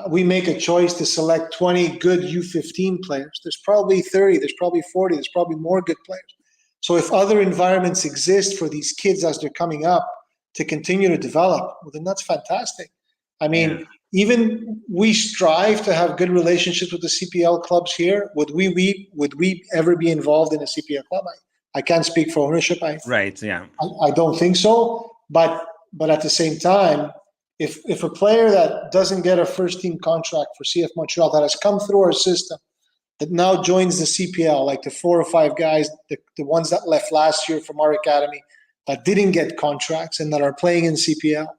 we make a choice to select 20 good U15 players. There's probably 30, there's probably 40, there's probably more good players. So if other environments exist for these kids as they're coming up to continue to develop, well, then that's fantastic. I mean, even we strive to have good relationships with the CPL clubs here. Would we ever be involved in a CPL club? I can't speak for ownership. I don't think so. But at the same time, if a player that doesn't get a first team contract for CF Montreal that has come through our system, that now joins the CPL, like the 4 or 5 guys, the ones that left last year from our academy that didn't get contracts and that are playing in CPL,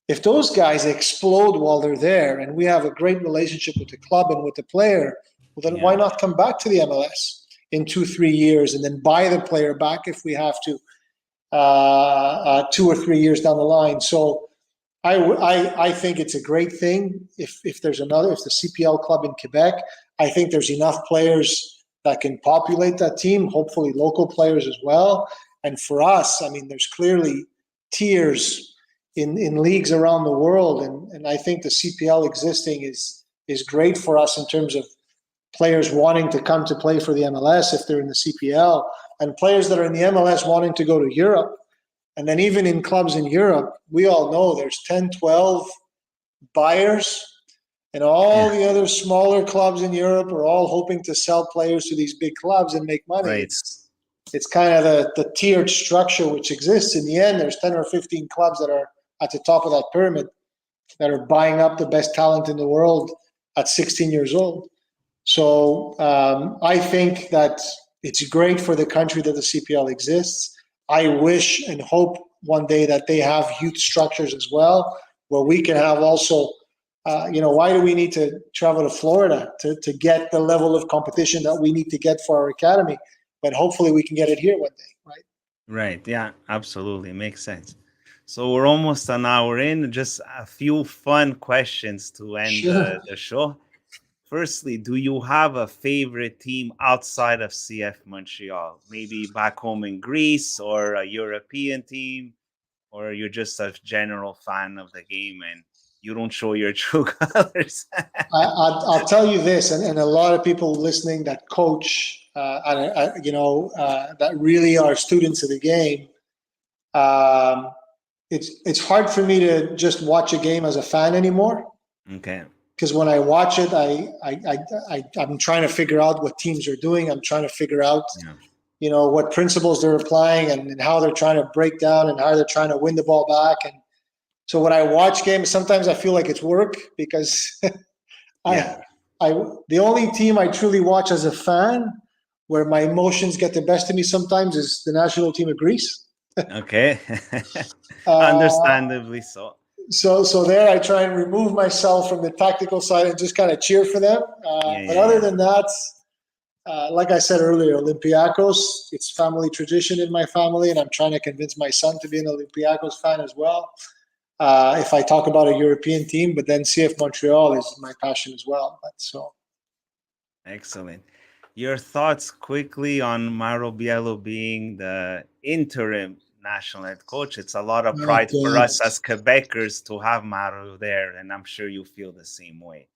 if those guys explode while they're there and we have a great relationship with the club and with the player, well, then why not come back to the MLS in 2-3 years and then buy the player back if we have to 2 or 3 years down the line? So I think it's a great thing if the CPL club in Quebec, I think there's enough players that can populate that team, hopefully local players as well. And for us, I mean, there's clearly tiers in leagues around the world. And I think the CPL existing is great for us in terms of players wanting to come to play for the MLS if they're in the CPL, and players that are in the MLS wanting to go to Europe. And then even in clubs in Europe, we all know there's 10, 12 buyers, and all the other smaller clubs in Europe are all hoping to sell players to these big clubs and make money. Right. It's kind of the tiered structure which exists. In the end, there's 10 or 15 clubs that are at the top of that pyramid that are buying up the best talent in the world at 16 years old. So I think that it's great for the country that the CPL exists. I wish and hope one day that they have youth structures as well, where we can have also why do we need to travel to Florida to get the level of competition that we need to get for our academy? But hopefully we can get it here one day, right? Right. Yeah, absolutely. Makes sense. So we're almost an hour in. Just a few fun questions to end Sure. the show. Firstly, do you have a favorite team outside of CF Montreal? Maybe back home in Greece or a European team, or you're just a general fan of the game and you don't show your true colors? I'll tell you this, and a lot of people listening that coach, that really are students of the game. It's hard for me to just watch a game as a fan anymore. Okay. Because when I watch it, I'm trying to figure out what teams are doing. I'm trying to figure out, what principles they're applying and how they're trying to break down and how they're trying to win the ball back. And so when I watch games, sometimes I feel like it's work because the only team I truly watch as a fan, where my emotions get the best of me sometimes, is the national team of Greece. Okay. Understandably so. So there I try and remove myself from the tactical side and just kind of cheer for them. But other than that, like I said earlier, Olympiacos, it's family tradition in my family, and I'm trying to convince my son to be an Olympiacos fan as well. If I talk about a European team, but then CF Montreal is my passion as well. Excellent. Your thoughts quickly on Maro Biello being the interim national head coach. It's a lot of pride for us as Quebecers to have Maro there, and I'm sure you feel the same way.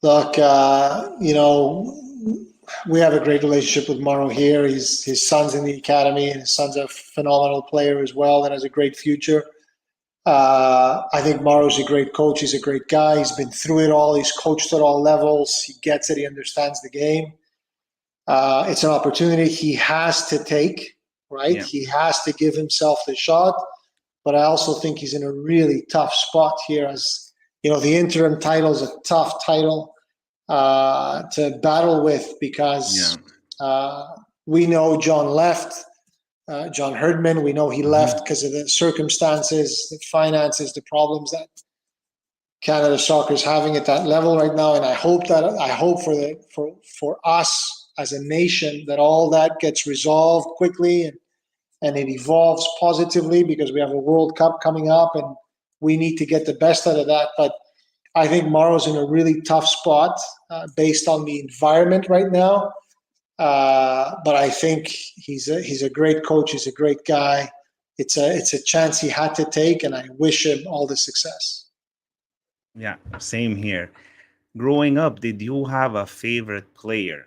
Look, we have a great relationship with Maro here. His son's in the academy, and his son's a phenomenal player as well and has a great future. I think Maro's a great coach. He's a great guy. He's been through it all. He's coached at all levels. He gets it. He understands the game. It's an opportunity he has to take, right? Yeah. He has to give himself the shot. But I also think he's in a really tough spot here. As the interim title is a tough title to battle with because we know John left. John Herdman, we know he left because of the circumstances, the finances, the problems that Canada Soccer is having at that level right now. And I hope for us as a nation that all that gets resolved quickly and it evolves positively, because we have a World Cup coming up and we need to get the best out of that. But I think Maro's in a really tough spot based on the environment right now. But I think he's a great coach. He's a great guy. It's a chance he had to take, and I wish him all the success. Yeah, same here. Growing up, did you have a favorite player?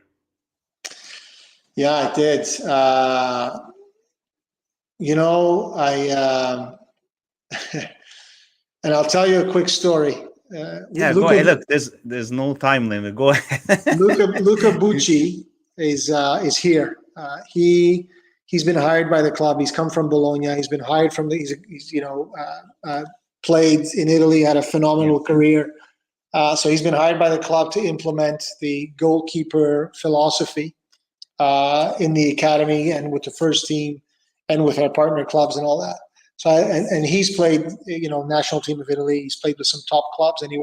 Yeah, I did. And I'll tell you a quick story. Go ahead. Look, there's no time limit. Go ahead. Luca Bucci is here. He's been hired by the club. He's come from Bologna. He's been hired from played in Italy, had a phenomenal career. So he's been hired by the club to implement the goalkeeper philosophy in the academy and with the first team and with our partner clubs and all that. So and he's played, national team of Italy. He's played with some top clubs. And we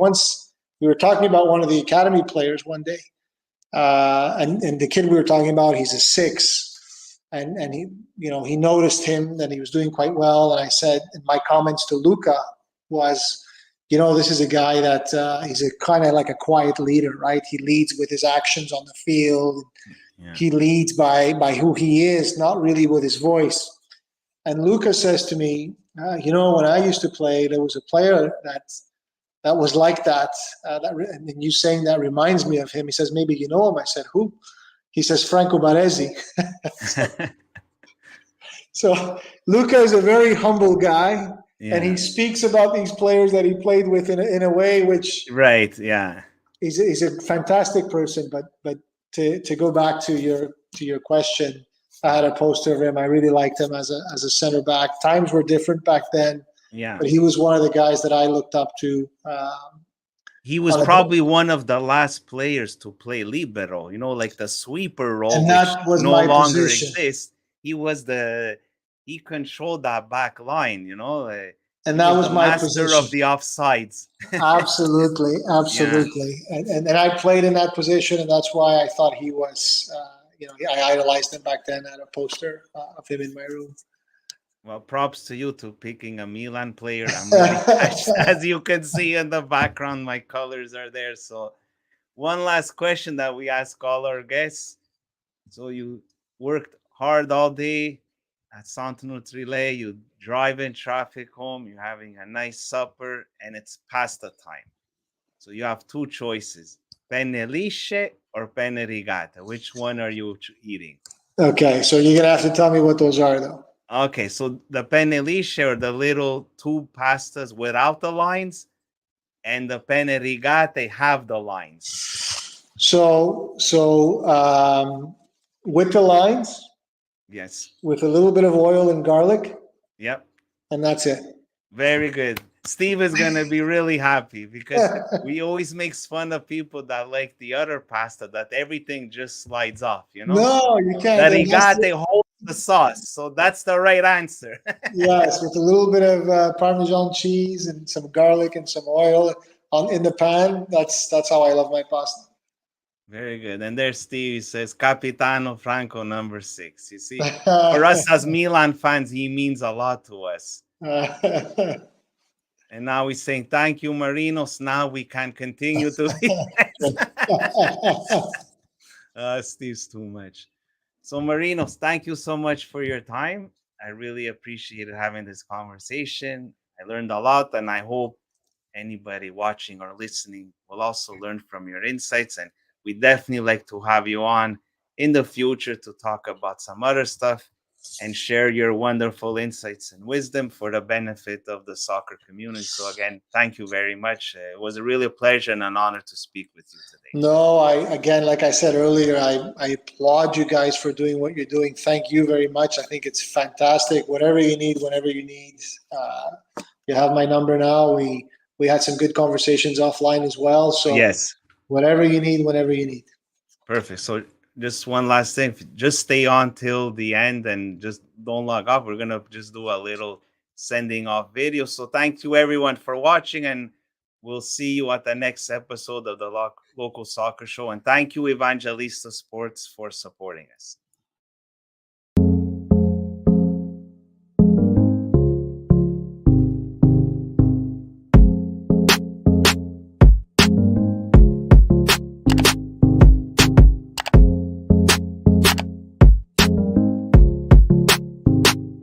were talking about one of the academy players one day. And the kid we were talking about, he's a 6, and he noticed him that he was doing quite well. And I said, and my comments to Luca was, this is a guy that he's a kind of like a quiet leader, right? He leads with his actions on the field. Yeah. He leads by who he is, not really with his voice. And Luca says to me, when I used to play, there was a player that was like that. And you saying that reminds me of him. He says, maybe you know him. I said, who? He says, Franco Baresi. So Luca is a very humble guy, and he speaks about these players that he played with in a way which he's a fantastic person. But to go back to your question, I had a poster of him. I really liked him as a center back. Times were different back then. Yeah, but he was one of the guys that I looked up to. He was probably one of the last players to play libero, like the sweeper role, and that was no my longer position. exists. He controlled that back line, And He that was was the my master position. of the offsides. Absolutely, Yeah. absolutely. And I played in that position, and that's why I thought he was, I idolized him back then. I had a poster of him in my room. Well, props to you to picking a Milan player. I'm really touched. As you can see in the background, my colors are there. So, one last question that we ask all our guests. So, you worked hard all day at Santa Nutrile, you drive in traffic home, you're having a nice supper, and it's pasta time. So, you have two choices, penne lisce or penne rigata. Which one are you eating? Okay, so you're gonna have to tell me what those are, though. Okay, so the penne lisce or the little two pastas without the lines, and the penne rigate have the lines. So with the lines, Yes. with a little bit of oil and garlic, Yep. and that's it. Very good. Steve is gonna be really happy because we always makes fun of people that like the other pasta that everything just slides off, you know? No, you The can't. rigate holds the sauce, so that's the right answer. Yes, with a little bit of Parmesan cheese and some garlic and some oil in the pan. That's how I love my pasta. Very good. And there Steve says Capitano Franco number 6. You see, for us as Milan fans, he means a lot to us. And now we're saying thank you, Marinos. Now we can continue to be Steve's too much. So, Marinos, thank you so much for your time. I really appreciated having this conversation. I learned a lot, and I hope anybody watching or listening will also learn from your insights. And we definitely like to have you on in the future to talk about some other stuff and share your wonderful insights and wisdom for the benefit of the soccer community. So again, thank you very much. It was really a pleasure and an honor to speak with you today. No, again, like I said earlier, I applaud you guys for doing what you're doing. Thank you very much. I think it's fantastic. Whatever you need, whenever you need, you have my number now. We had some good conversations offline as well. So Yes. whatever you need, whenever you need. Perfect. So just one last thing. Just stay on till the end and just don't log off. We're gonna just do a little sending off video. So thank you everyone for watching, and we'll see you at the next episode of the local soccer show. And thank you, Evangelista Sports, for supporting us.